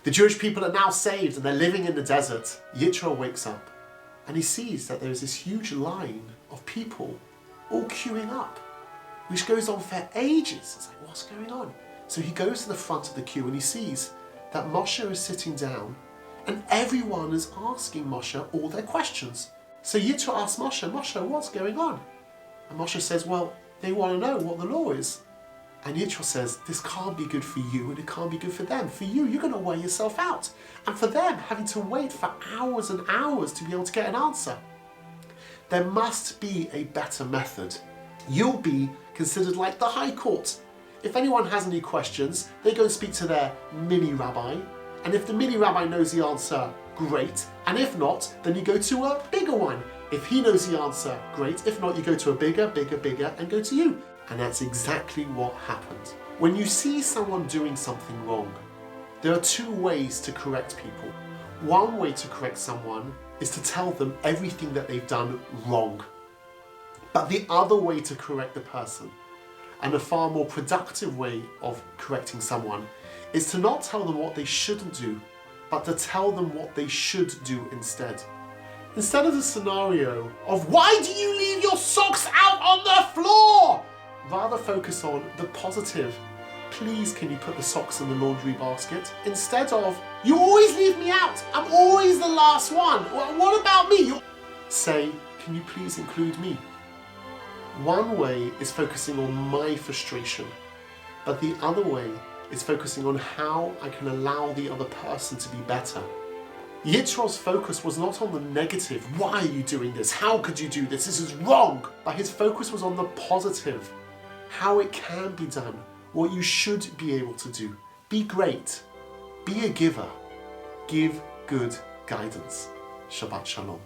The Jewish people are now saved and they're living in the desert. Yitro wakes up and he sees that there's this huge line of people all queuing up, which goes on for ages. It's like, what's going on? So he goes to the front of the queue and he sees that Moshe is sitting down and everyone is asking Moshe all their questions. So Yitro asks Moshe, Moshe, what's going on? And Moshe says, well, they want to know what the law is. And Yitro says, this can't be good for you and it can't be good for them. For you, you're going to wear yourself out. And for them, having to wait for hours and hours to be able to get an answer. There must be a better method. You'll be considered like the High Court. If anyone has any questions, they go and speak to their mini rabbi. And if the mini rabbi knows the answer, great. And if not, then you go to a bigger one. If he knows the answer, great. If not, you go to a bigger, and go to you. And that's exactly what happened. When you see someone doing something wrong, there are two ways to correct people. One way to correct someone is to tell them everything that they've done wrong. But the other way to correct the person, and a far more productive way of correcting someone, is to not tell them what they shouldn't do, but to tell them what they should do instead. Instead of the scenario of, why do you leave your socks out on the floor? Rather focus on the positive. Please, can you put the socks in the laundry basket? Instead of, you always leave me out. I'm always the last one. What about me? Say, can you please include me? One way is focusing on my frustration, but the other way is focusing on how I can allow the other person to be better. Yitro's focus was not on the negative. Why are you doing this? How could you do this? This is wrong. But his focus was on the positive. How it can be done, what you should be able to do. Be great, be a giver, give good guidance. Shabbat Shalom.